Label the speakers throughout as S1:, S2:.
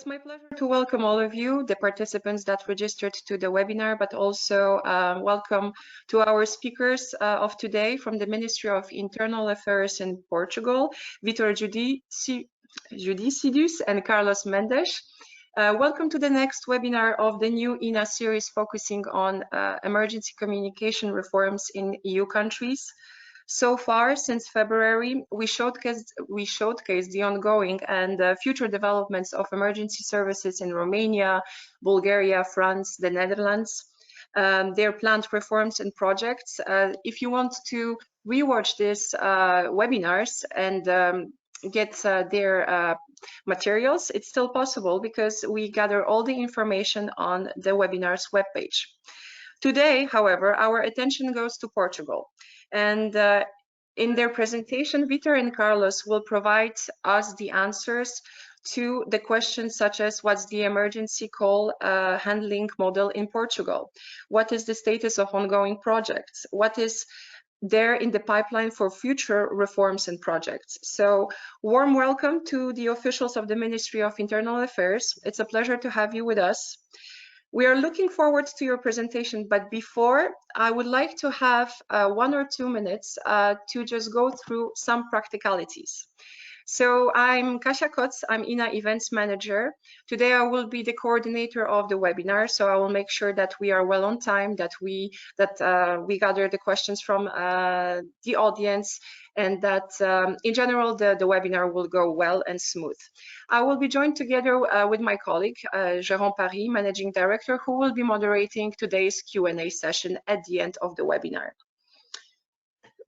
S1: it's my pleasure to welcome all of you, the participants that registered to the webinar, but also welcome to our speakers of today from the Ministry of Internal Affairs in Portugal, Vitor Judicidius and Carlos Mendes. Welcome to the next webinar of the new EENA series focusing on emergency communication reforms in EU countries. So far, since February, we showcased the ongoing and future developments of emergency services in Romania, Bulgaria, France, the Netherlands, their planned reforms and projects. If you want to rewatch these webinars and get their materials, it's still possible because we gather all the information on the webinar's webpage. Today, however, our attention goes to Portugal. And in their presentation, Vitor and Carlos will provide us the answers to the questions such as what's the emergency call handling model in Portugal? What is the status of ongoing projects? What is there in the pipeline for future reforms and projects? So warm welcome to the officials of the Ministry of Internal Affairs. It's a pleasure to have you with us. We are looking forward to your presentation, but before, I would like to have 1 or 2 minutes to just go through some practicalities. So I'm Kasia Kotz, I'm EENA Events Manager. Today I will be the coordinator of the webinar, so I will make sure that we are well on time, that we gather the questions from the audience, and that in general the webinar will go well and smooth. I will be joined together with my colleague, Jérôme Paris, Managing Director, who will be moderating today's Q&A session at the end of the webinar.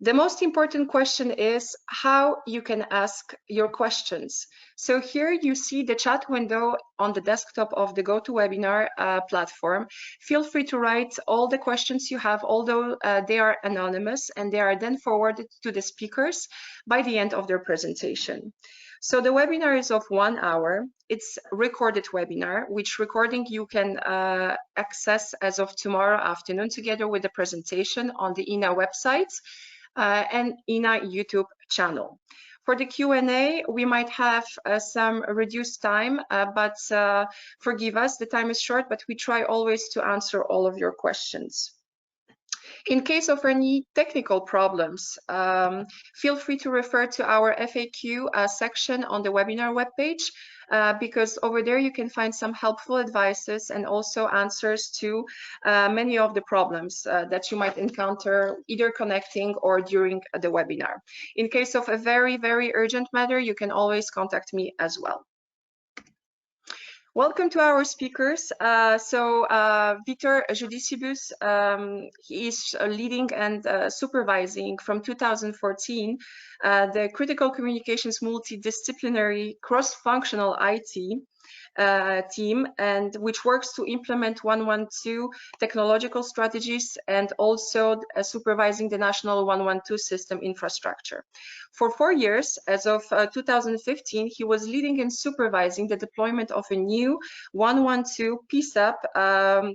S1: The most important question is how you can ask your questions. So here you see the chat window on the desktop of the GoToWebinar platform. Feel free to write all the questions you have, although they are anonymous, and they are then forwarded to the speakers by the end of their presentation. So the webinar is of 1 hour. It's a recorded webinar, which recording you can access as of tomorrow afternoon together with the presentation on the EENA website and EENA YouTube channel. For the Q&A, we might have some reduced time, but forgive us, the time is short, but we try always to answer all of your questions. In case of any technical problems, feel free to refer to our FAQ section on the webinar webpage, because over there you can find some helpful advices and also answers to many of the problems that you might encounter either connecting or during the webinar. In case of a very, very urgent matter, you can always contact me as well. Welcome to our speakers. Vitor Judicidius, he is leading and supervising from 2014 the Critical Communications Multidisciplinary Cross-Functional IT team, and which works to implement 112 technological strategies and also supervising the national 112 system infrastructure. For 4 years, as of 2015, he was leading and supervising the deployment of a new 112 PSAP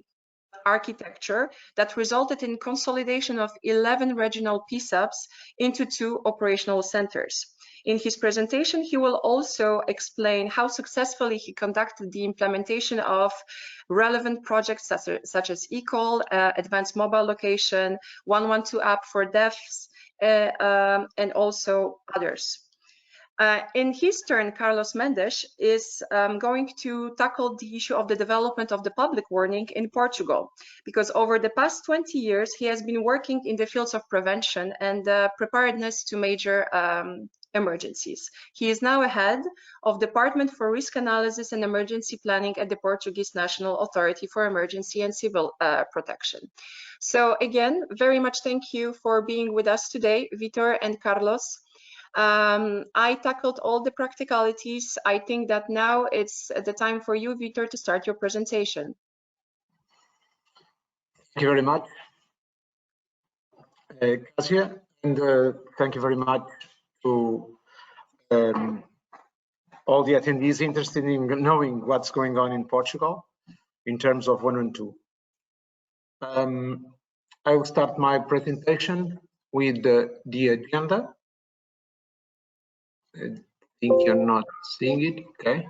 S1: architecture that resulted in consolidation of 11 regional PSAPs into 2 operational centers. In his presentation, he will also explain how successfully he conducted the implementation of relevant projects such as eCall, Advanced Mobile Location, 112 app for deafs, and also others. In his turn, Carlos Mendes is going to tackle the issue of the development of the public warning in Portugal, because over the past 20 years, he has been working in the fields of prevention and preparedness to major emergencies. He is now head of Department for Risk Analysis and Emergency Planning at the Portuguese National Authority for Emergency and Civil Protection. So again, very much thank you for being with us today, Vitor and Carlos. I tackled all the practicalities. I think that now it's the time for you, Vitor, to start your presentation.
S2: Thank you very much, Kasia, and thank you very much to all the attendees interested in knowing what's going on in Portugal in terms of 112. I will start my presentation with the agenda. I think you're not seeing it, okay.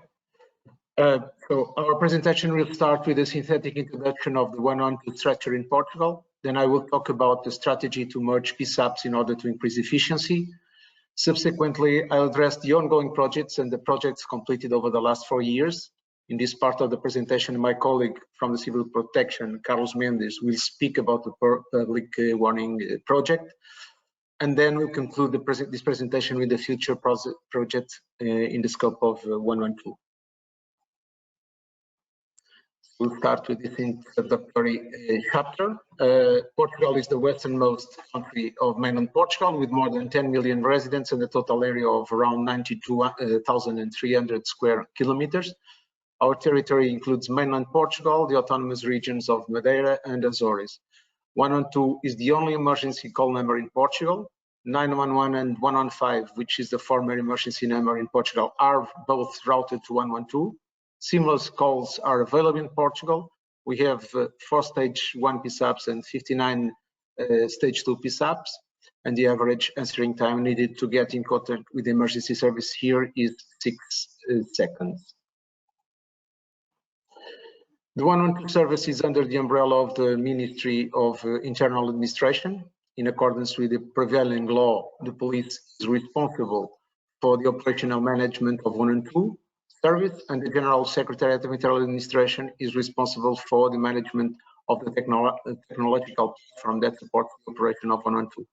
S2: So our presentation will start with a synthetic introduction of the 112 structure in Portugal. Then I will talk about the strategy to merge PSAPs in order to increase efficiency. Subsequently, I'll address the ongoing projects and the projects completed over the last 4 years. In this part of the presentation, my colleague from the Civil Protection, Carlos Mendes, will speak about the public warning project. And then we'll conclude this presentation with the future project in the scope of 112. We'll start with this introductory chapter. Portugal is the westernmost country of mainland Portugal with more than 10 million residents and a total area of around 92,300 square kilometers. Our territory includes mainland Portugal, the autonomous regions of Madeira and Azores. 112 is the only emergency call number in Portugal. 911 and 115, which is the former emergency number in Portugal, are both routed to 112. Seamless calls are available in Portugal. We have 4 stage 1 PSAPs and 59 stage 2 PSAPs, and the average answering time needed to get in contact with the emergency service here is 6 seconds. The 112 service is under the umbrella of the Ministry of Internal Administration. In accordance with the prevailing law, the police is responsible for the operational management of 112 service, and the General Secretariat of Internal Administration is responsible for the management of the technological platform that supports the operation of 112.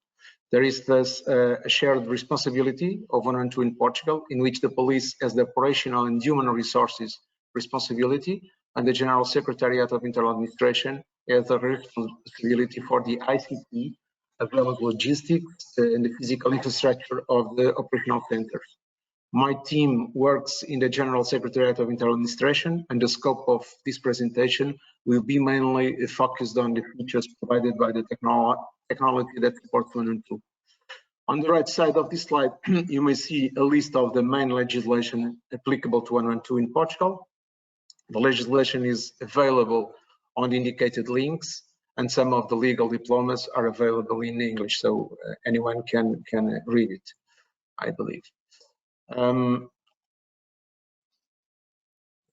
S2: There is thus a shared responsibility of 112 in Portugal, in which the police has the operational and human resources responsibility, and the General Secretariat of Internal Administration has a responsibility for the ICT, as well as logistics and the physical infrastructure of the operational centers. My team works in the General Secretariat of Internal Administration, and the scope of this presentation will be mainly focused on the features provided by the technology that supports 112. On the right side of this slide, you may see a list of the main legislation applicable to 112 in Portugal. The legislation is available on the indicated links, and some of the legal diplomas are available in English, so anyone can read it, I believe.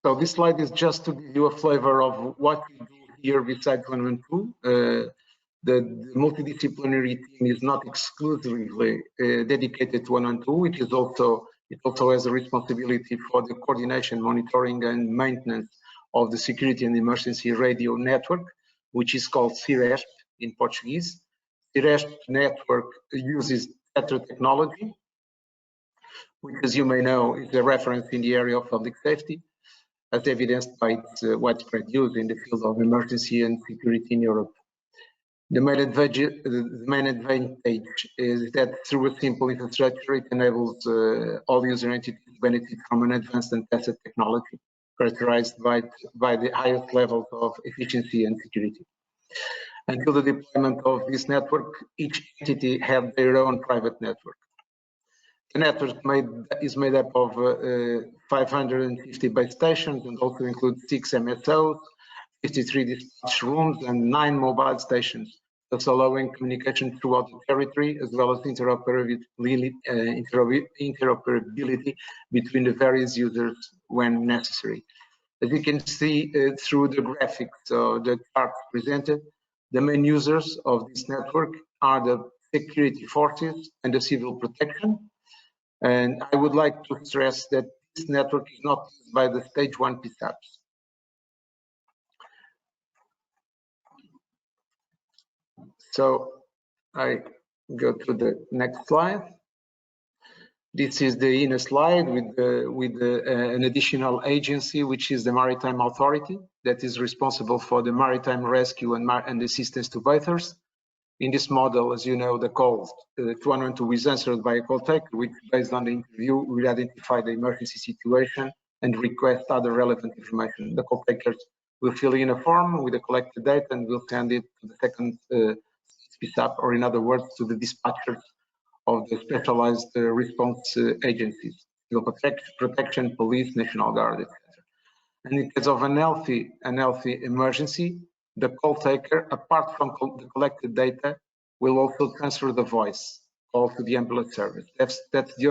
S2: So this slide is just to give you a flavor of what we do here besides 112. The multidisciplinary team is not exclusively dedicated to 112. It also has a responsibility for the coordination, monitoring, and maintenance of the security and emergency radio network, which is called CIRESP in Portuguese. CIRESP network uses better technology, which, as you may know, is a reference in the area of public safety, as evidenced by its widespread use in the field of emergency and security in Europe. The main advantage is that through a simple infrastructure, it enables all user entities to benefit from an advanced and tested technology, characterized by the highest levels of efficiency and security. Until the deployment of this network, each entity had their own private network. The network is made up of 550 base stations and also includes 6 MSOs, 53 dispatch rooms, and 9 mobile stations, thus allowing communication throughout the territory, as well as interoperability between the various users when necessary. As you can see through the graphics or the charts presented, the main users of this network are the security forces and the civil protection. And I would like to stress that this network is not used by the stage 1 PSAPs. So I go to the next slide. This is the EENA slide with an additional agency, which is the Maritime Authority, that is responsible for the maritime rescue and assistance to bathers. In this model, as you know, the call to 112 is answered by a call taker, which, based on the interview, will identify the emergency situation and request other relevant information. The call takers will fill in a form with the collected data and will send it to the second PSAP, or in other words, to the dispatchers of the specialized response agencies, civil protection, police, National Guard, etc. And in case of an healthy emergency, the call taker, apart from the collected data, will also transfer the voice call to the ambulance service. That's the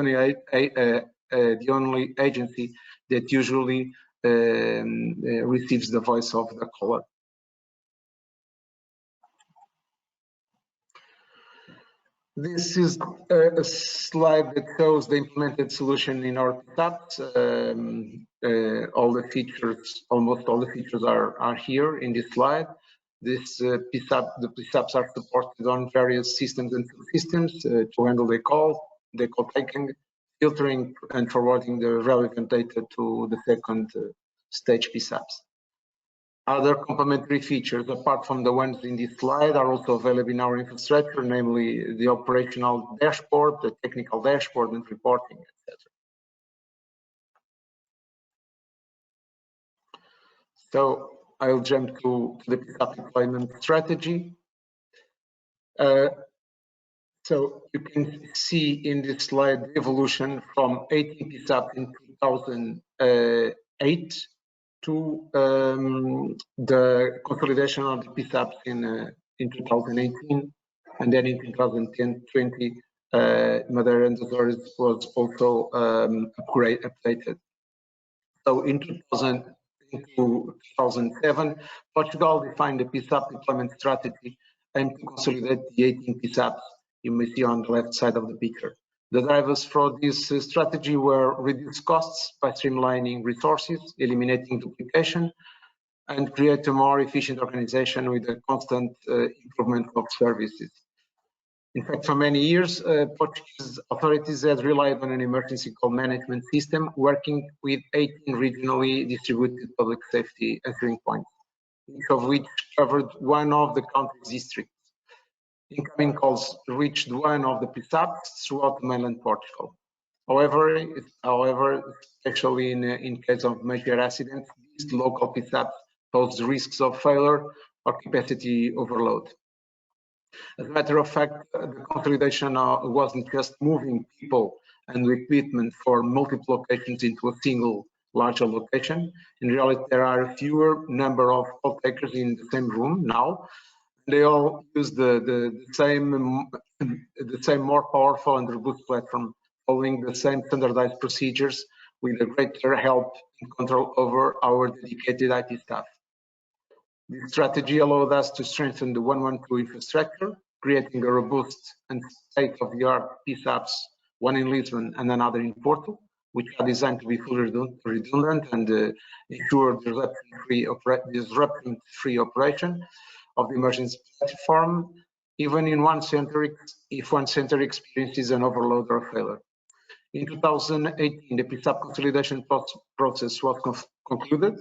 S2: only agency that usually receives the voice of the caller. This is a slide that shows the implemented solution in our PSAPs. All the features, almost all the features are here in this slide. The PSAPs are supported on various systems and subsystems to handle the call taking, filtering and forwarding the relevant data to the second stage PSAPs. Other complementary features, apart from the ones in this slide, are also available in our infrastructure, namely the operational dashboard, the technical dashboard, and reporting, etc. So I'll jump to the PSAP deployment strategy. So you can see in this slide the evolution from 18 PSAP in 2008 to the consolidation of the PSAPs in 2018, and then in 2010-20, Madeira and Azores was also updated. So in 2007, Portugal defined the PSAP deployment strategy and to consolidate the 18 PSAPs you may see on the left side of the picture. The drivers for this strategy were reduce costs by streamlining resources, eliminating duplication, and create a more efficient organization with a constant improvement of services. In fact, for many years, Portuguese authorities had relied on an emergency call management system working with 18 regionally distributed public safety answering points, each of which covered one of the country's districts. Incoming calls reached one of the PSAPs throughout mainland Portugal. However, especially in case of major accidents, these local PSAPs pose risks of failure or capacity overload. As a matter of fact, the consolidation wasn't just moving people and equipment for multiple locations into a single larger location. In reality, there are a fewer number of call takers in the same room now. They all use the same more powerful and robust platform, following the same standardized procedures with a greater help and control over our dedicated IT staff. This strategy allowed us to strengthen the 112 infrastructure, creating a robust and state-of-the-art PSAPs, one in Lisbon and another in Porto, which are designed to be fully redundant and ensure disruption-free operation of the emergency platform, even in one center, if one center experiences an overload or failure. In 2018, the PSAP consolidation process was concluded,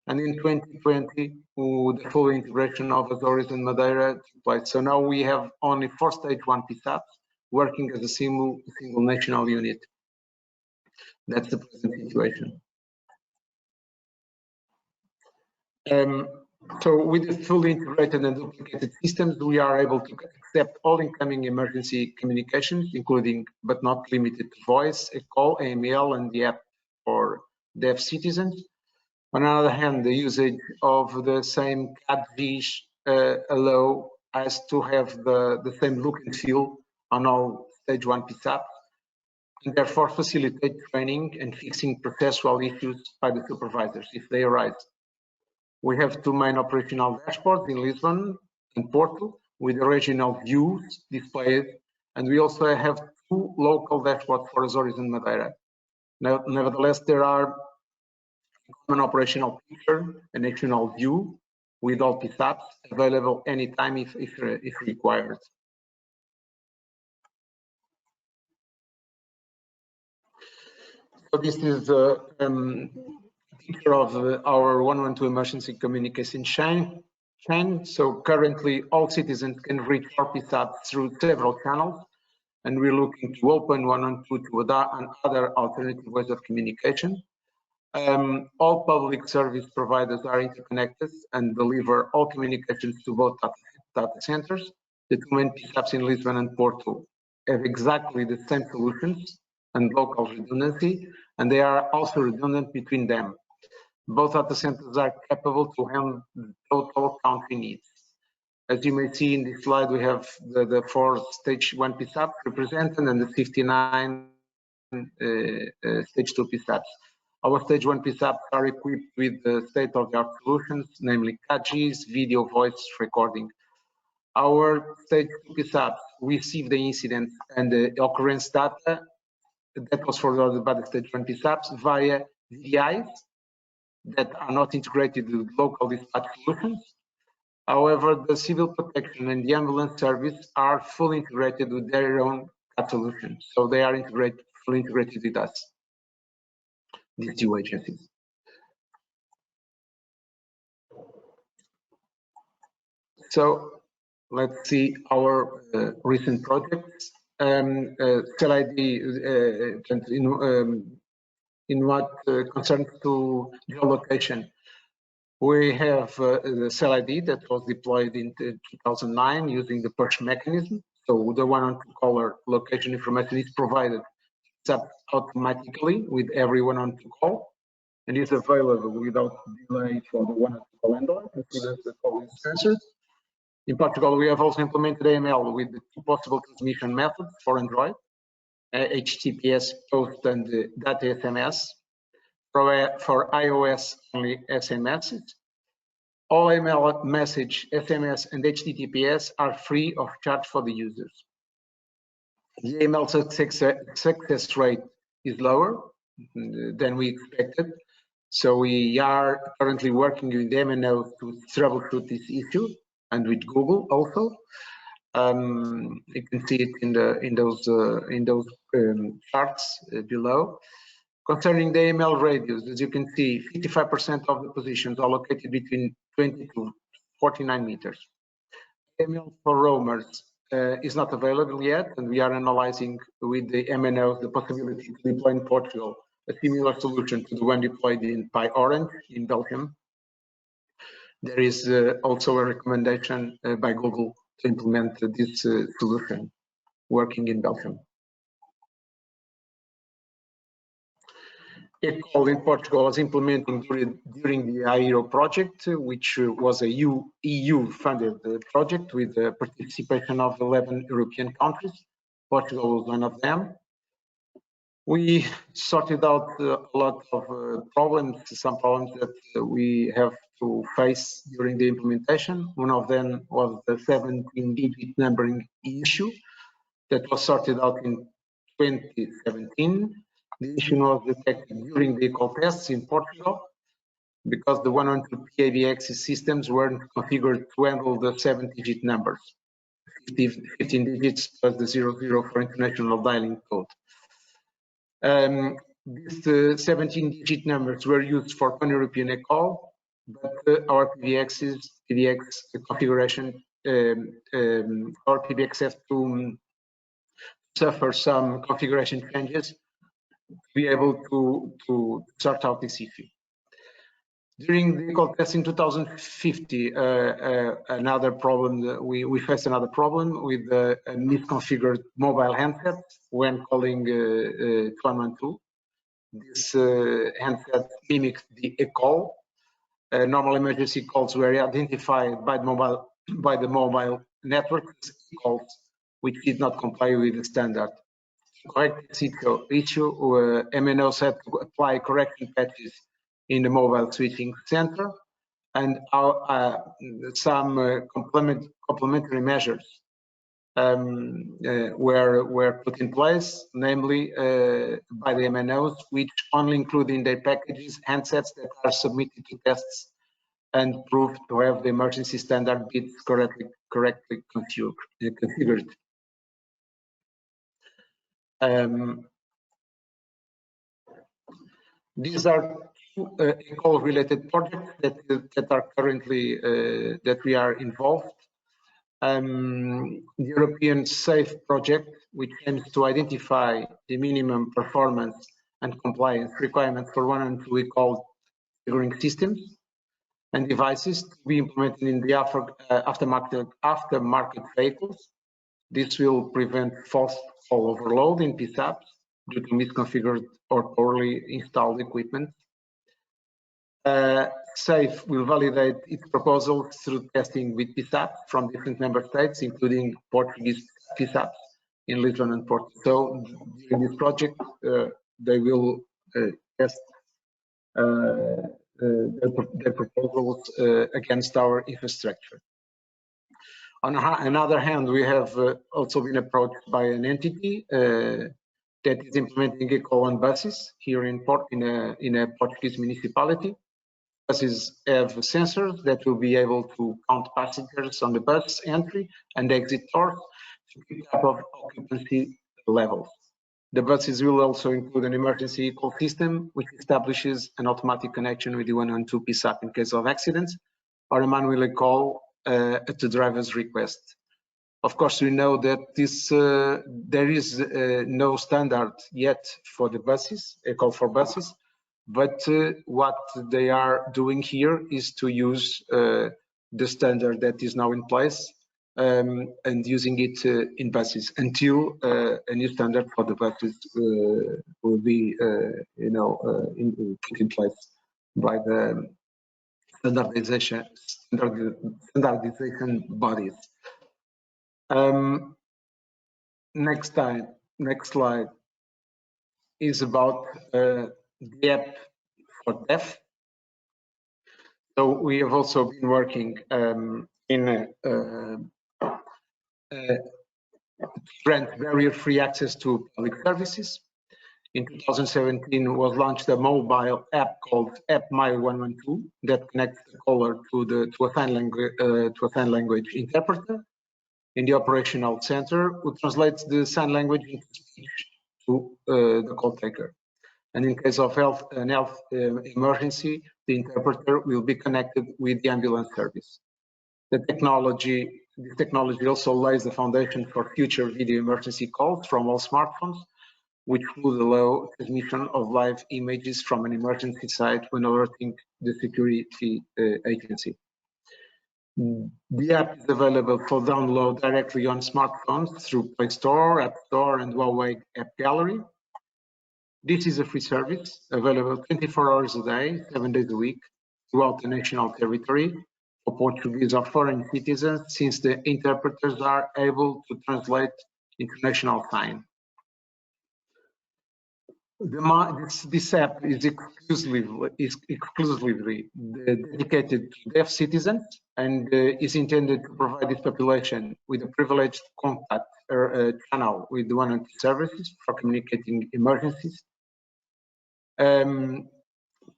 S2: and in 2020, the full integration of Azores and Madeira took place. So now we have only 4 stage 1 PSAPs working as a single national unit. That's the present situation. So with the fully integrated and duplicated systems, we are able to accept all incoming emergency communications, including but not limited to voice, a call, AML, and the app for deaf citizens. On the other hand, the usage of the same CAD-VIS allow us to have the same look and feel on all stage 1 PSAPs, and therefore facilitate training and fixing processual issues by the supervisors if they arise. We have 2 main operational dashboards in Lisbon and Porto with the regional views displayed, and we also have 2 local dashboards for Azores and Madeira. Now, nevertheless, there are an operational picture, a national view with all PSAPs available anytime if required. So this is a picture of our 112 emergency communication chain. So currently, all citizens can reach our PSAP through several channels, and we're looking to open 112 to other alternative ways of communication. All public service providers are interconnected and deliver all communications to both data centers. The 2 main PSAPs in Lisbon and Porto have exactly the same solutions and local redundancy, and they are also redundant between them. Both data centers are capable to handle the total country needs. As you may see in this slide, we have the 4 stage 1 PSAPs represented and the 59 stage 2 PSAPs. Our stage 1 PSAPs are equipped with the state-of-the-art solutions, namely CAGs, video voice recording. Our stage 2 PSAPs receive the incidents and the occurrence data that was forwarded by the stage 1 PSAPs via VDIs that are not integrated with local dispatch solutions. However, the civil protection and the ambulance service are fully integrated with their own CAT solutions. So they are fully integrated with us, these two agencies. So let's see our recent projects. Shall I be in what concerns to geolocation? We have the cell ID that was deployed in 2009 using the PERCH mechanism. So the one-on-two-caller location information is provided automatically with every one-on-two-call, and is available without delay for the one-on-two-call handler as soon as the call is answered. In Portugal, we have also implemented AML with the two possible transmission methods for Android, HTTPS post and data SMS. For iOS, only SMS. All email, message, SMS, and HTTPS are free of charge for the users. The email success rate is lower than we expected, so we are currently working with MNO to troubleshoot this issue, and with Google also. You can see it in those charts below. Concerning the email radius, as you can see, 55% of the positions are located between 20 to 49 meters. Email for roamers is not available yet, and we are analyzing with the MNOs the possibility to deploy in Portugal a similar solution to the one deployed by Orange in Belgium. There is also a recommendation by Google to implement this solution working in Belgium. ECOL in Portugal was implementing during the AIRO project, which was a EU-funded project with the participation of 11 European countries. Portugal was one of them. We sorted out a lot of problems, some problems that we have to face during the implementation. One of them was the 17-digit numbering issue that was sorted out in 2017. The issue was detected during the ECOL tests in Portugal because the 112 PABX systems weren't configured to handle the 7-digit numbers, 15 digits plus the 00 for international dialing code. These 17-digit numbers were used for pan-European ECOL, but our PBX configuration, our PBX has to suffer some configuration changes to be able to sort out this issue. During the ECOL test in 2050, another problem, we faced another problem with a misconfigured mobile handset when calling 112. This handset mimics the ECOL. Normal emergency calls were identified by the mobile network calls, which did not comply with the standard. To correct this issue, MNOs had to apply correction patches in the mobile switching center, and some complementary measures were put in place, namely by the MNOs, which only include in their packages handsets that are submitted to tests and proved to have the emergency standard bits correctly configured. These are two ECOL-related projects that are currently that we are involved. The European SAFE project, which aims to identify the minimum performance and compliance requirements for 1 and 2 ECOL triggering systems and devices to be implemented in the aftermarket vehicles. This will prevent false call overload in PSAPs due to misconfigured or poorly installed equipment. SAFE will validate its proposals through testing with PSAPs from different member states, including Portuguese PSAPs in Lisbon and Porto. So during this project, they will test their proposals against our infrastructure. On another hand, we have also been approached by an entity that is implementing eco on buses here in a Portuguese municipality. Buses have sensors that will be able to count passengers on the bus entry and exit doors to keep track of occupancy levels. The buses will also include an emergency call system, which establishes an automatic connection with the 112 PSAP in case of accidents, or a manual call at the driver's request. Of course, we know that there is no standard yet for the buses, a call for buses, but what they are doing here is to use the standard that is now in place and using it in buses until a new standard for the buses will be, put in place by the standardization bodies. Next slide is about the app for deaf. So we have also been working in grant barrier-free access to public services. In 2017 was launched a mobile app called App My 112 that connects the caller to a sign language interpreter in the operational center, who translates the sign language into speech to the call taker. And in case of an health emergency, the interpreter will be connected with the ambulance service. This technology also lays the foundation for future video emergency calls from all smartphones, which would allow transmission of live images from an emergency site when alerting the security agency. The app is available for download directly on smartphones through Play Store, App Store, and Huawei App Gallery. This is a free service available 24 hours a day, 7 days a week, throughout the national territory for Portuguese or foreign citizens, since the interpreters are able to translate international sign. This app is exclusively dedicated to deaf citizens and is intended to provide this population with a privileged contact channel with the 112 services for communicating emergencies.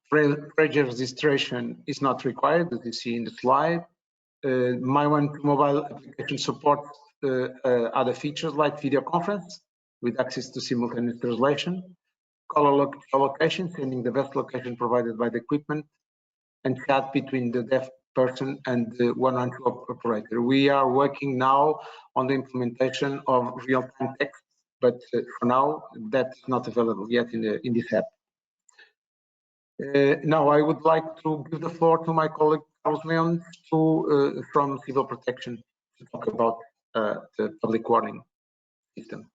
S2: Pre-registration is not required, as you see in the slide. My 112 mobile application supports other features like video conference with access to simultaneous translation, caller location, sending the best location provided by the equipment, and chat between the deaf person and the 112 operator. We are working now on the implementation of real-time text, but for now, that is not available yet in this app. Now, I would like to give the floor to my colleague Carlos Leon from Civil Protection to talk about the public warning system.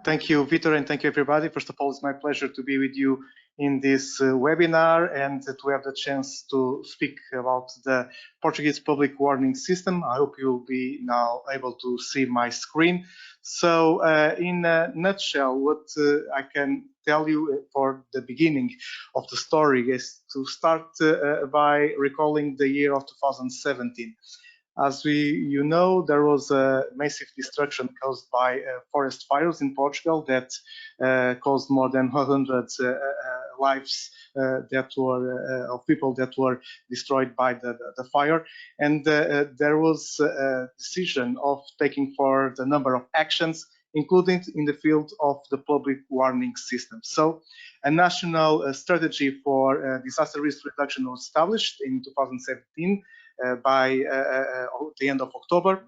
S3: Thank you, Vitor, and thank you, everybody. First of all, it's my pleasure to be with you in this webinar and to have the chance to speak about the Portuguese public warning system. I hope you'll be now able to see my screen. So in a nutshell, what I can tell you for the beginning of the story is to start by recalling the year of 2017. As you know, there was a massive destruction caused by forest fires in Portugal that caused more than 100 lives that were of people that were destroyed by the fire, and there was a decision of taking for the number of actions, including in the field of the public warning system. So a national strategy for disaster risk reduction was established in 2017 by the end of October,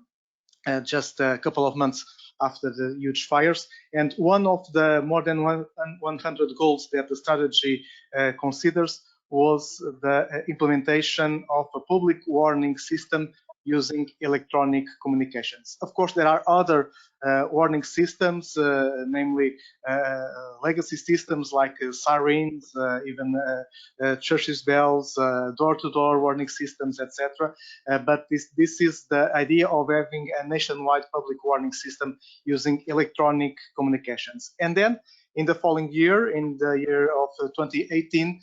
S3: just a couple of months after the huge fires. And one of the more than 100 goals that the strategy considers was the implementation of a public warning system using electronic communications. Of course, there are other warning systems, namely legacy systems like sirens, even churches bells, door-to-door warning systems, etc. But this is the idea of having a nationwide public warning system using electronic communications. And then in the following year, in the year of 2018,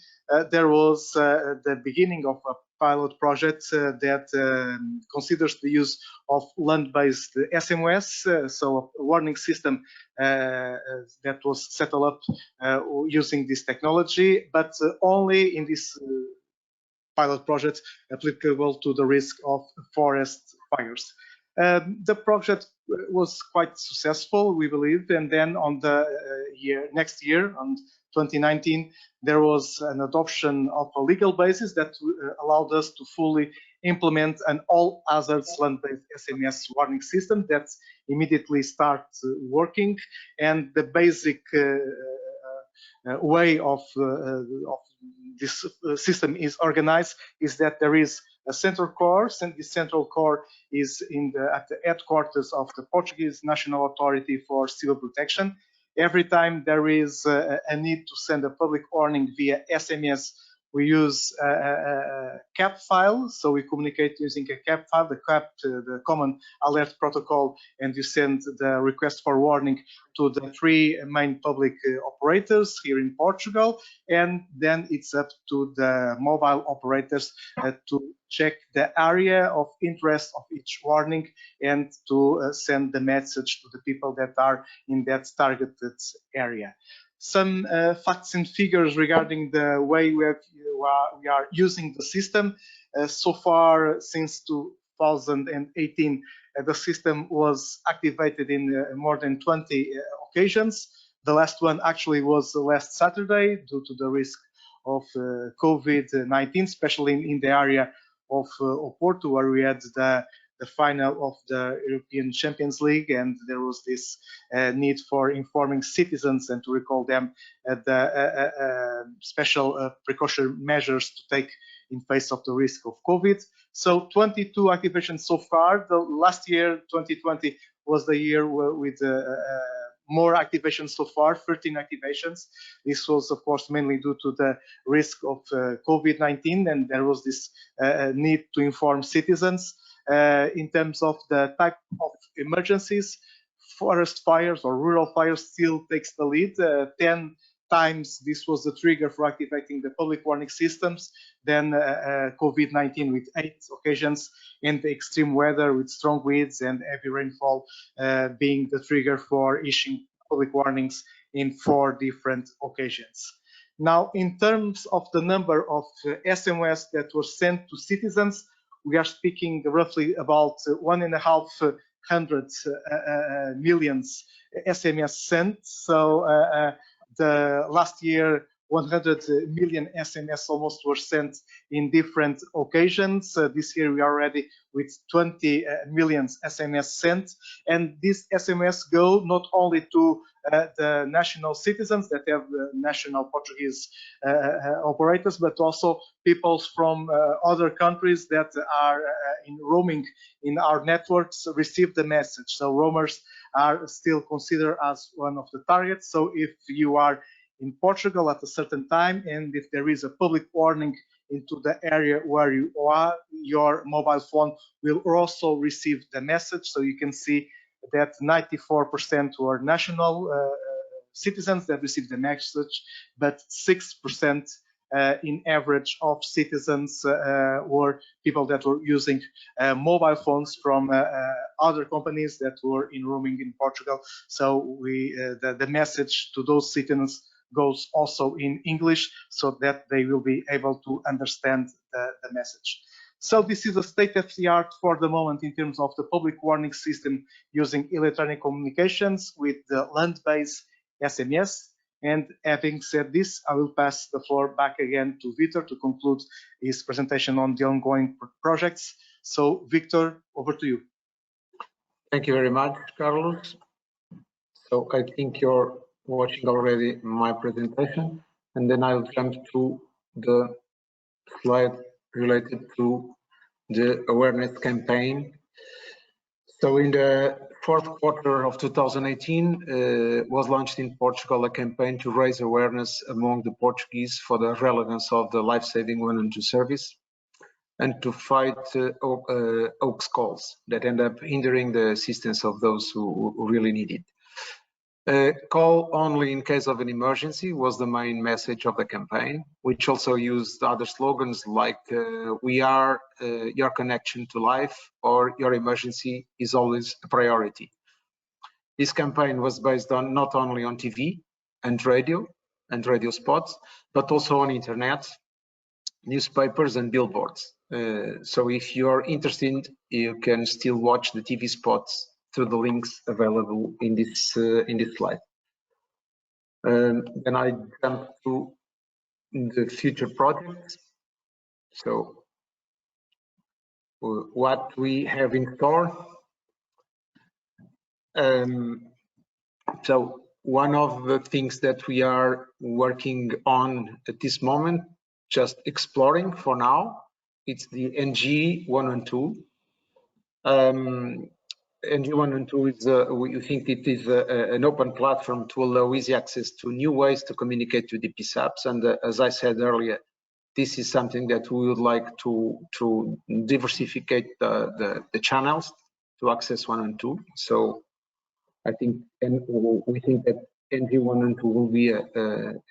S3: there was the beginning of a pilot project that considers the use of land-based SMOS, so a warning system that was set up using this technology, but only in this pilot project applicable to the risk of forest fires. The project was quite successful, we believe, and then on the next year, on 2019, there was an adoption of a legal basis that allowed us to fully implement an all hazards land-based SMS warning system that immediately starts working. And the basic way of this system is organized is that there is a central core, and this central core is at the headquarters of the Portuguese National Authority for Civil Protection. Every time there is a need to send a public warning via SMS, we use a CAP file, so we communicate using a CAP file, the Common Alert Protocol, and you send the request for warning to the three main public operators here in Portugal, and then it's up to the mobile operators to check the area of interest of each warning and to send the message to the people that are in that targeted area. Some facts and figures regarding the way we are using the system. So far, since 2018, the system was activated in more than 20 occasions. The last one actually was last Saturday due to the risk of COVID-19, especially in the area of Porto, where we had the final of the European Champions League, and there was this need for informing citizens and to recall them the special precaution measures to take in face of the risk of COVID. So 22 activations so far. The last year, 2020, was the year with more activations so far, 13 activations. This was, of course, mainly due to the risk of COVID-19, and there was this need to inform citizens. In terms of the type of emergencies, forest fires or rural fires still takes the lead. 10 times this was the trigger for activating the public warning systems, then COVID-19 with 8 occasions, and the extreme weather with strong winds and heavy rainfall being the trigger for issuing public warnings in 4 different occasions. Now, in terms of the number of SMS that were sent to citizens, we are speaking roughly about 1,500 million SMS sent. So the last year, 100 million SMS almost were sent in different occasions. This year we are already with 20 million SMS sent. And these SMS go not only to the national citizens that have national Portuguese operators, but also people from other countries that are in roaming in our networks receive the message. So roamers are still considered as one of the targets. So if you are in Portugal at a certain time, and if there is a public warning into the area where you are, your mobile phone will also receive the message. So you can see that 94% were national citizens that received the message, but 6% in average of citizens were people that were using mobile phones from other companies that were in roaming in Portugal. So the message to those citizens goes also in English so that they will be able to understand the message. So this is a state of the art for the moment in terms of the public warning system using electronic communications with the land-based SMS. And having said this, I will pass the floor back again to Victor to conclude his presentation on the ongoing projects. So Victor, over to you.
S2: Thank you very much, Carlos. So I think you're watching already my presentation, and then I'll jump to the slide related to the awareness campaign. So in the fourth quarter of 2018 was launched in Portugal a campaign to raise awareness among the Portuguese for the relevance of the life-saving 112 service and to fight hoax calls that end up hindering the assistance of those who really need it. Call only in case of an emergency was the main message of the campaign, which also used other slogans like we are your connection to life or your emergency is always a priority. This campaign was based on not only on TV and radio spots, but also on internet, newspapers and billboards. So if you're interested, you can still watch the TV spots through the links available in this slide. Then I jump to the future projects. So what we have in store. So one of the things that we are working on at this moment, just exploring for now, it's the NG112. NG112 is, we think it is an open platform to allow easy access to new ways to communicate with the PSAPs. And as I said earlier, this is something that we would like to diversify the channels to access 112. So I think, and we think that NG112 will be a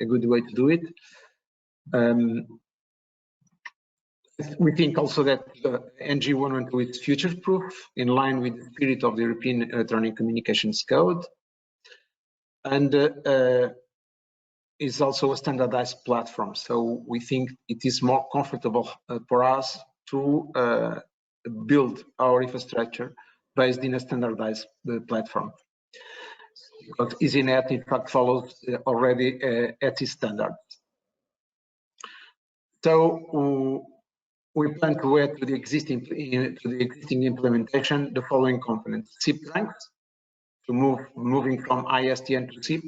S2: good way to do it. We think also that NG112 is future-proof, in line with the spirit of the European Electronic Communications Code, and is also a standardized platform. So we think it is more comfortable for us to build our infrastructure based in a standardized platform. Because EENA, in fact, follows already ETI standards. So we plan to add to the existing implementation the following components: SIP ranks, moving from ISTN to SIP.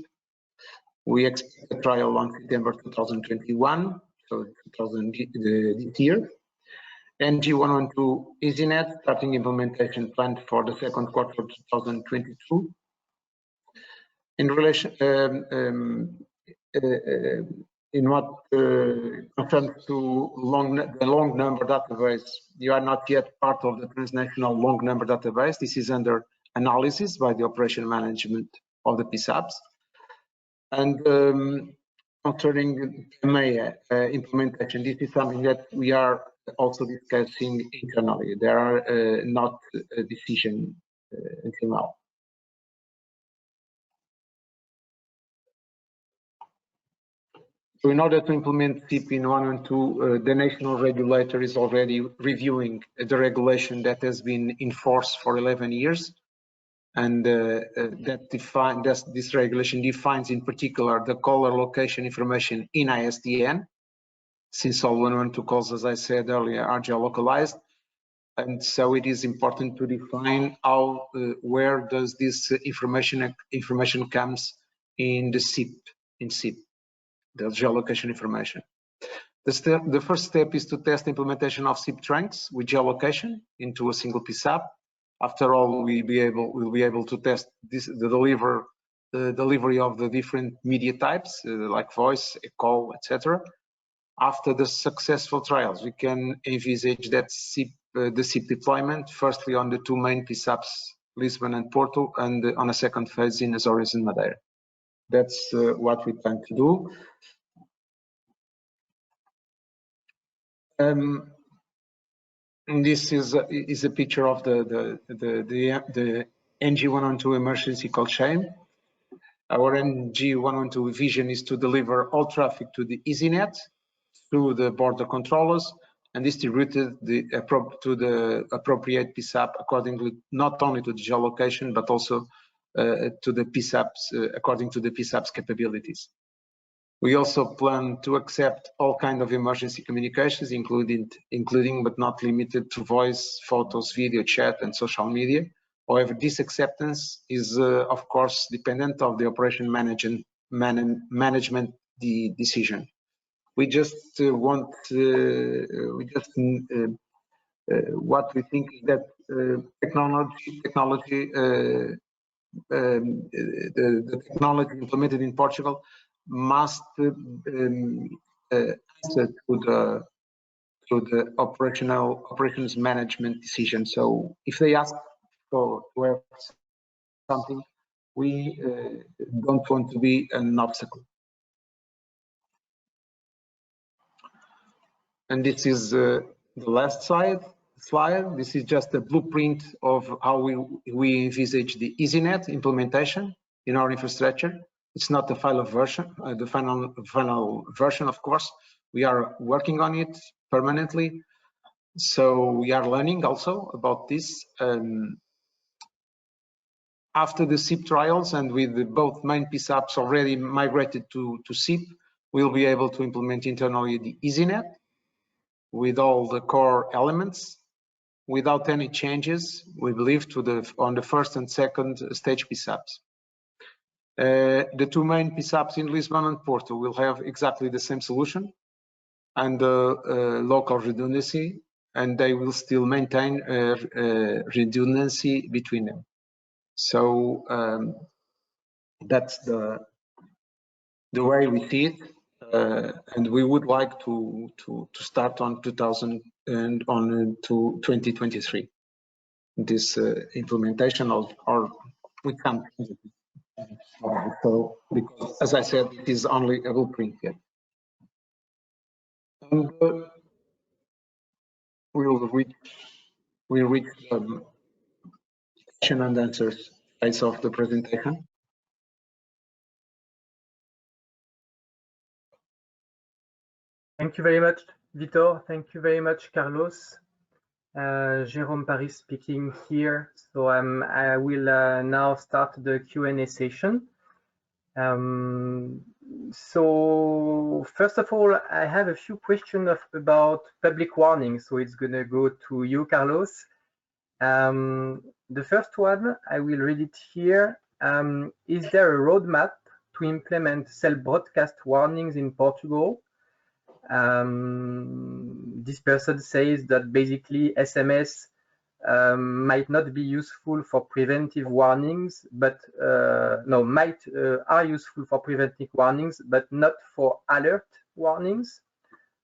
S2: We expect a trial on September 2021, so this year. NG112 EasyNet, starting implementation planned for the second quarter of 2022. In relation, in what concerns to the long number database, you are not yet part of the transnational long number database. This is under analysis by the operation management of the PSAPs. And concerning EMEA implementation, this is something that we are also discussing internally. There are not a decision until now. So in order to implement SIP in 112, the national regulator is already reviewing the regulation that has been in force for 11 years. And this regulation defines in particular the caller location information in ISDN, since all 112 calls, as I said earlier, are geolocalized. And so it is important to define how, where does this information comes in the SIP, the geolocation information. The first step is to test implementation of SIP trunks with geolocation into a single PSAP. After all, we'll be able to test the delivery of the different media types like voice, a call, etc. After the successful trials, we can envisage that the SIP deployment, firstly on the two main PSAPs, Lisbon and Porto, and on a second phase in Azores and Madeira. That's what we plan to do. And this is a picture of the NG112 emergency call chain. Our NG112 vision is to deliver all traffic to the EasyNet through the border controllers and distributed to the appropriate PSAP accordingly, not only to the geolocation, but also to the PSAPs according to the PSAP's capabilities. We also plan to accept all kinds of emergency communications, including but not limited to voice, photos, video, chat, and social media. However, this acceptance is, of course, dependent of the operation management decision. We just what we think is that the technology implemented in Portugal must answer to the operations management decision. So if they ask to have something, we don't want to be an obstacle. And this is the last slide. This is just a blueprint of how we envisage the EasyNet implementation in our infrastructure. It's not the final version, of course. We are working on it permanently. So we are learning also about this. After the SIP trials and with both main PSAPs already migrated to SIP, we'll be able to implement internally the EasyNet with all the core elements without any changes, we believe, on the first and second stage PSAPs. The two main PSAPs in Lisbon and Porto will have exactly the same solution and local redundancy, and they will still maintain redundancy between them. So that's the way we see it, and we would like to start on 2023 this implementation or we can't. So because, as I said, it is only a blueprint yet. And we'll reach the question and answers phase of the presentation.
S4: Thank you very much, Vitor. Thank you very much, Carlos. Jérôme Paris speaking here. So I will now start the Q&A session. So first of all, I have a few questions about public warning. So it's going to go to you, Carlos. The first one, I will read it here. Is there a roadmap to implement self-broadcast warnings in Portugal? This person says that basically SMS might not be useful for preventive warnings, but are useful for preventive warnings, but not for alert warnings.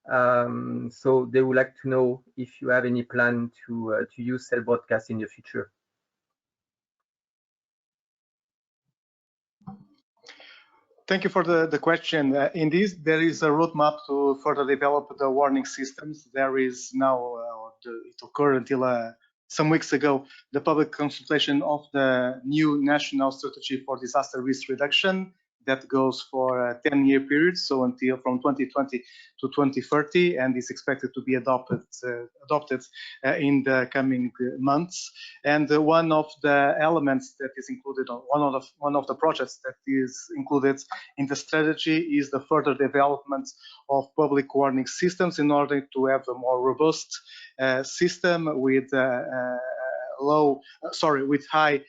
S4: So they would like to know if you have any plan to use self-broadcast in the future.
S3: Thank you for the question. Indeed, there is a roadmap to further develop the warning systems. There is now, it occurred until some weeks ago, the public consultation of the new National Strategy for Disaster Risk Reduction that goes for a 10-year period, so until from 2020 to 2030, and is expected to be adopted in the coming months. And one of the elements that is included, one of the projects that is included in the strategy is the further development of public warning systems in order to have a more robust system with with high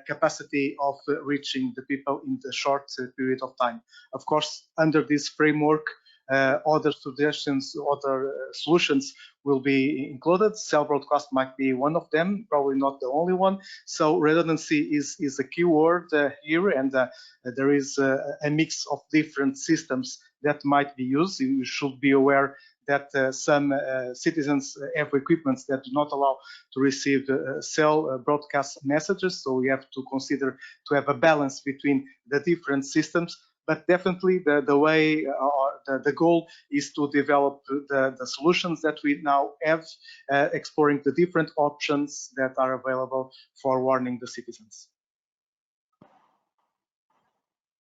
S3: capacity of reaching the people in the short period of time. Of course, under this framework, other suggestions, other solutions will be included. Self-broadcast might be one of them, probably not the only one. So redundancy is a key word here, and there is a mix of different systems that might be used. You should be aware that some citizens have equipments that do not allow to receive cell broadcast messages. So we have to consider to have a balance between the different systems. But definitely the way the goal is to develop the solutions that we now have, exploring the different options that are available for warning the citizens.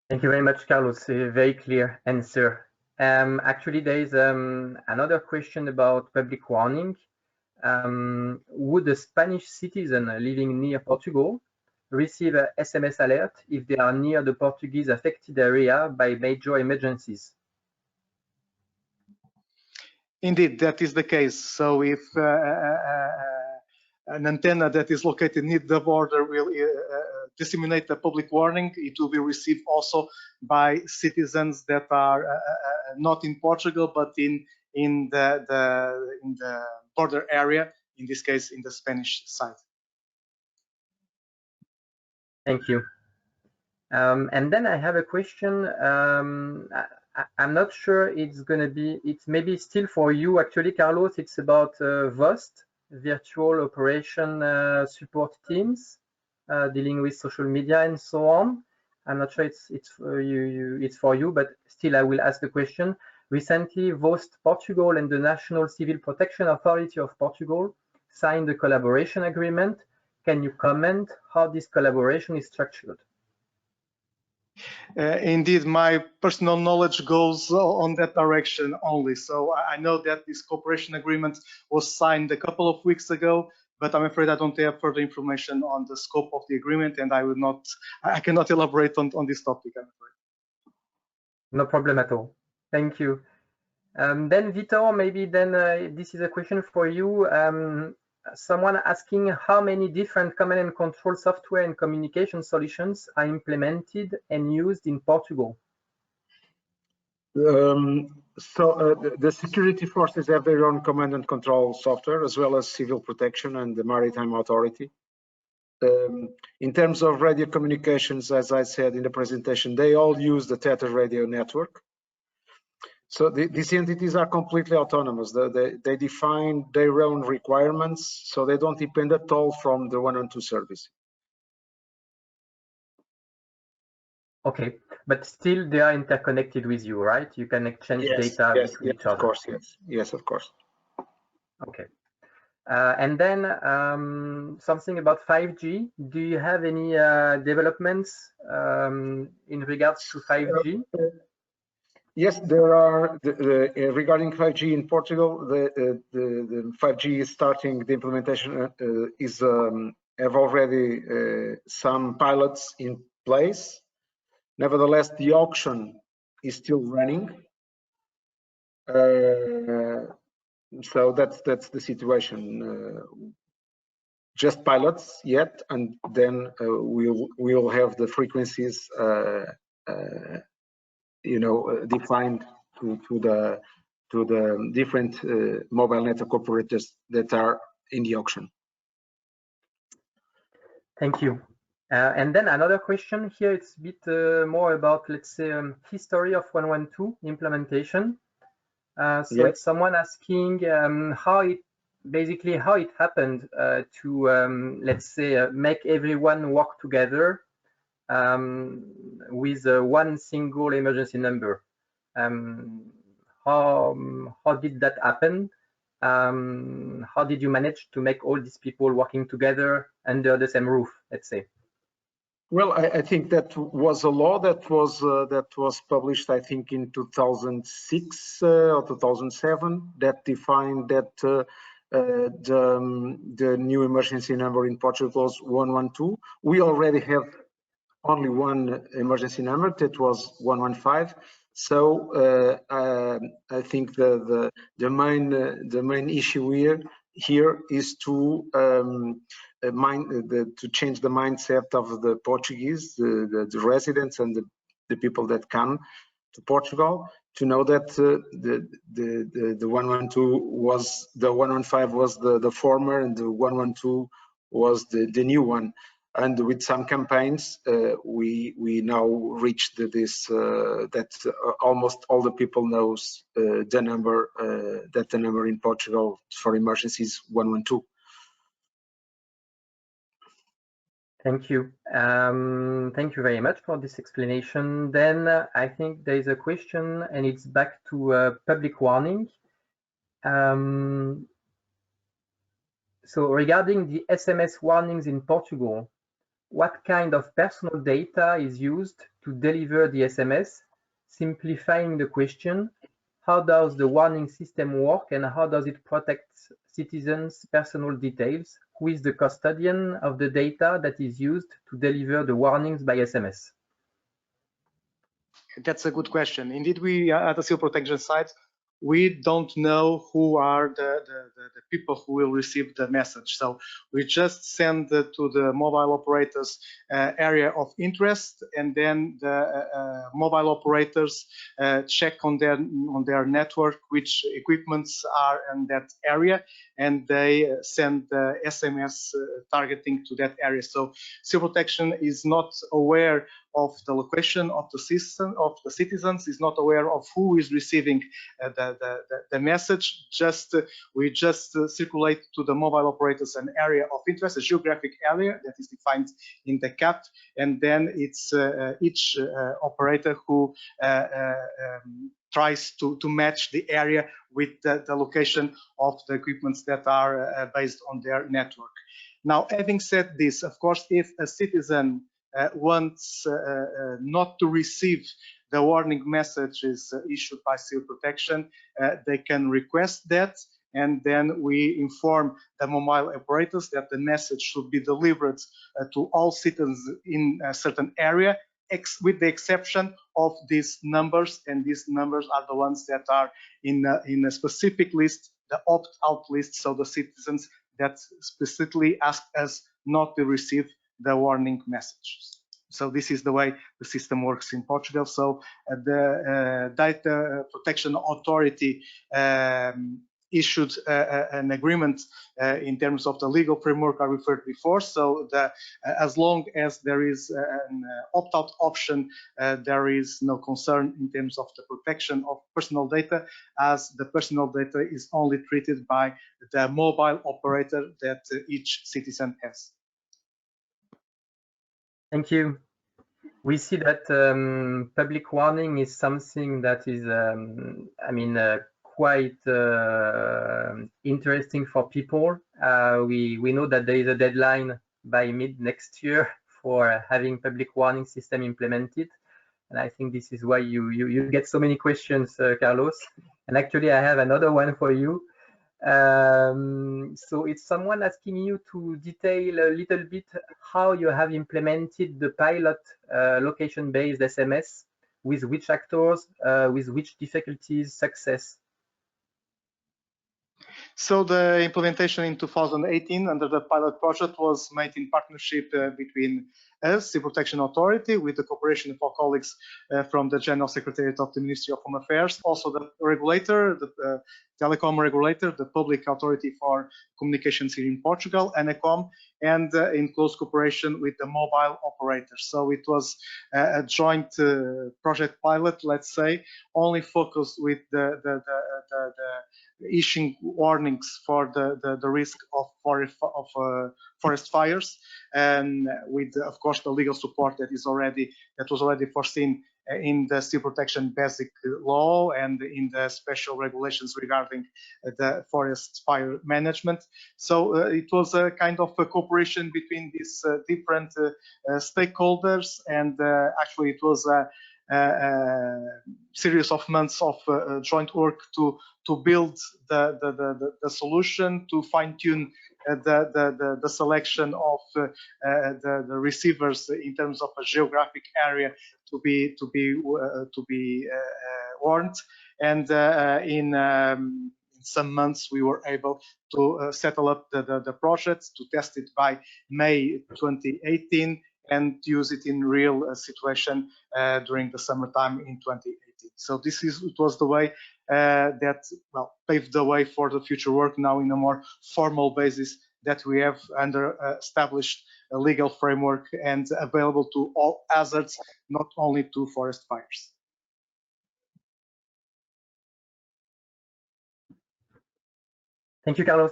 S4: Thank you very much, Carlos. A very clear answer. Actually, there is another question about public warning. Would a Spanish citizen living near Portugal receive a SMS alert if they are near the Portuguese affected area by major emergencies?
S3: Indeed, that is the case. So if an antenna that is located near the border will disseminate a public warning, it will be received also by citizens that are not in Portugal, but in the border area. in this case in the Spanish side.
S4: Thank you. And then I have a question. I'm not sure it's going to be, it's maybe still for you actually, Carlos. It's about VOST, Virtual Operation Support Teams, dealing with social media and so on. I'm not sure it's for you, but still I will ask the question. Recently, VOST Portugal and the National Civil Protection Authority of Portugal signed a collaboration agreement. Can you comment how this collaboration is structured?
S3: Indeed, my personal knowledge goes on that direction only. So I know that this cooperation agreement was signed a couple of weeks ago, but I'm afraid I don't have further information on the scope of the agreement, and I cannot elaborate on this topic, I'm afraid.
S4: No problem at all. Thank you. Then Vitor, maybe then this is a question for you. Someone asking how many different command and control software and communication solutions are implemented and used in Portugal?
S2: The security forces have their own command and control software, as well as civil protection and the maritime authority. In terms of radio communications, as I said in the presentation, they all use the Theta radio network. So these entities are completely autonomous. They define their own requirements, so they don't depend at all from the 112 service.
S4: Okay, but still they are interconnected with you, right? You can exchange data between each other.
S2: Of course, yes, of course.
S4: Okay. And then something about 5G. Do you have any developments in regards to 5G?
S2: Yes, there are. Regarding 5G in Portugal, the 5G is starting. The implementation have already some pilots in place. Nevertheless, the auction is still running. So that's the situation. Just pilots yet, and then we'll have the frequencies defined to the different mobile network operators that are in the auction.
S4: Thank you. And then another question here, it's a bit more about, let's say, history of 112 implementation. So it's someone asking how it happened to, let's say, make everyone work together with one single emergency number. How did that happen? How did you manage to make all these people working together under the same roof, let's say?
S2: Well, I think that was a law that was published, I think, in 2006 or 2007, that defined that the new emergency number in Portugal was 112. We already have only one emergency number, that was 115. So I think the main issue here is to change the mindset of the Portuguese, the residents and the people that come to Portugal, to know that the 112 was the 115 was the former, and the 112 was the new one. And with some campaigns, we now reached this that almost all the people knows the number in Portugal for emergencies 112.
S4: Thank you. Thank you very much for this explanation. Then I think there is a question, and it's back to public warning. So regarding the SMS warnings in Portugal, what kind of personal data is used to deliver the SMS? Simplifying the question, how does the warning system work, and how does it protect citizens' personal details? Who is the custodian of the data that is used to deliver the warnings by SMS?
S3: That's a good question. Indeed, we at the civil protection side, we don't know who are the people who will receive the message. So we just send to the mobile operators area of interest, and then the mobile operators check on their network which equipments are in that area, and they send the SMS targeting to that area. So civil protection is not aware of the location of the system, of the citizens, is not aware of who is receiving the message. We just circulate to the mobile operators an area of interest, a geographic area that is defined in the CAP, and then it's each operator who tries to match the area with the location of the equipments that are based on their network. Now, having said this, of course, if a citizen wants not to receive the warning messages issued by civil protection, they can request that, and then we inform the mobile operators that the message should be delivered to all citizens in a certain area, with the exception of these numbers, and these numbers are the ones that are in a specific list, the opt-out list, so the citizens that specifically ask us not to receive the warning messages. So this is the way the system works in Portugal. So the Data Protection Authority issued an agreement in terms of the legal framework I referred before. So as long as there is an opt-out option, there is no concern in terms of the protection of personal data, as the personal data is only treated by the mobile operator that each citizen has.
S4: Thank you. We see that public warning is something that is, quite interesting for people. We know that there is a deadline by mid next year for having public warning system implemented, and I think this is why you get so many questions, Carlos. And actually, I have another one for you. So it's someone asking you to detail a little bit how you have implemented the pilot location-based SMS, with which actors, with which difficulties, success.
S3: So the implementation in 2018 under the pilot project was made in partnership between us, the Protection Authority, with the cooperation of our colleagues from the General Secretariat of the Ministry of Home Affairs, also the regulator, the telecom regulator, the Public Authority for Communications here in Portugal, ENACOM, and in close cooperation with the mobile operators. So it was a joint project pilot, let's say, only focused with the issuing warnings for the risk of forest fires, and with, of course, the legal support that was already foreseen in the Civil Protection Basic Law and in the special regulations regarding the forest fire management. So it was a kind of a cooperation between these different stakeholders, and actually it was a series of months of joint work to build the solution, to fine-tune the selection of the receivers in terms of a geographic area to be warned, and in some months we were able to settle up the project, to test it by May 2018, and use it in real situation during the summertime in 2018. So it was the way that paved the way for the future work now in a more formal basis that we have under established a legal framework and available to all hazards, not only to forest fires.
S4: Thank you, Carlos.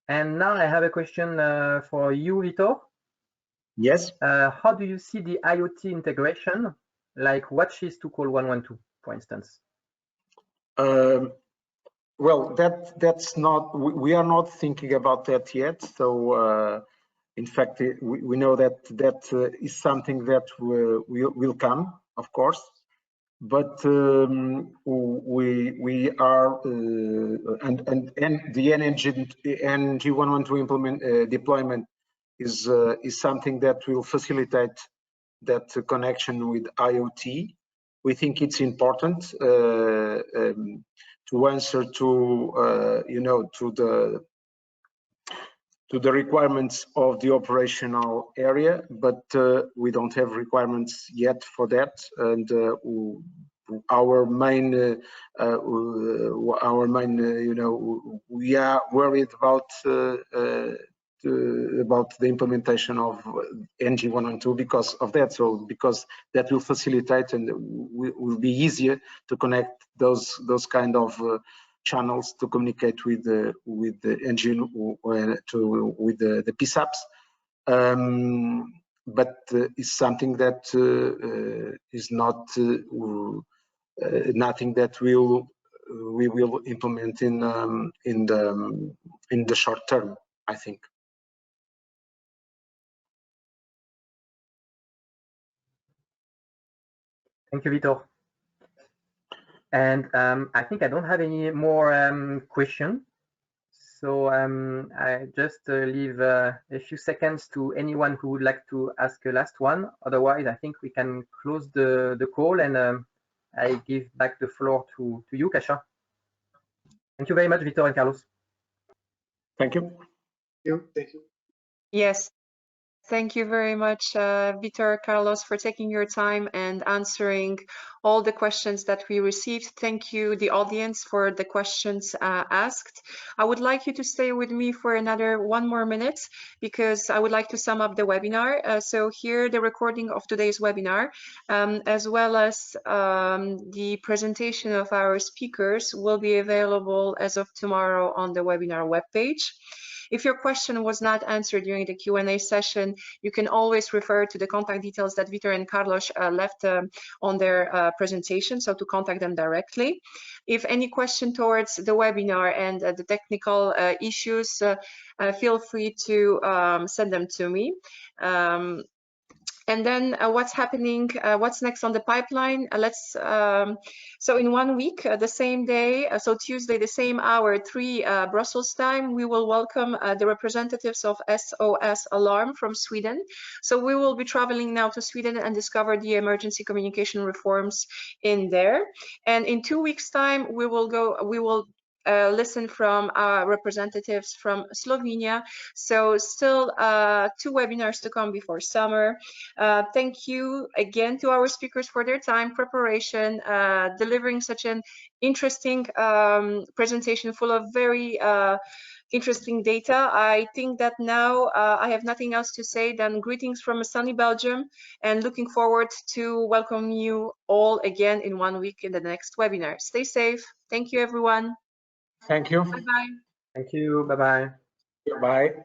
S4: And now I have a question for you, Vitor.
S2: Yes.
S4: How do you see the IoT integration, like watches to call 112, for instance?
S2: Well, that's not, we are not thinking about that yet. So in fact, we know that is something that will come, of course. But we are and the NG 112 deployment is something that will facilitate that connection with IoT. We think it's important. to answer to you know, to the requirements of the operational area, but we don't have requirements yet for that. And our main, you know, we are worried about the implementation of NG 112 because of that. So because that will facilitate and will be easier to connect those kind of channels to communicate with the engine with the PSAPs. But it's something that is not nothing that we will implement in the short term, I think.
S4: Thank you, Vitor. And I think I don't have any more questions. So I just leave a few seconds to anyone who would like to ask a last one. Otherwise, I think we can close the call, and I give back the floor to you, Kasia. Thank you very much, Vitor and Carlos.
S2: Thank you.
S3: Thank you.
S1: Yes. Thank you very much, Vitor, Carlos, for taking your time and answering all the questions that we received. Thank you, the audience, for the questions asked. I would like you to stay with me for another 1 more minute because I would like to sum up the webinar. So here, the recording of today's webinar, as well as the presentation of our speakers will be available as of tomorrow on the webinar webpage. If your question was not answered during the Q&A session, you can always refer to the contact details that Vitor and Carlos left on their presentation, so to contact them directly. If any question towards the webinar and the technical issues, feel free to send them to me. And then what's happening, what's next on the pipeline? So in 1 week, the same day, so Tuesday, the same hour, 3 Brussels time, we will welcome the representatives of SOS Alarm from Sweden. So we will be traveling now to Sweden and discover the emergency communication reforms in there. And in 2 weeks time, we will listen from representatives from Slovenia. So still 2 webinars to come before summer. Thank you again to our speakers for their time, preparation, delivering such an interesting presentation full of very interesting data. I think that now I have nothing else to say than greetings from a sunny Belgium and looking forward to welcome you all again in 1 week in the next webinar. Stay safe. Thank you, everyone.
S2: Thank you.
S1: Bye-bye.
S4: Thank you. Bye-bye.
S2: Bye.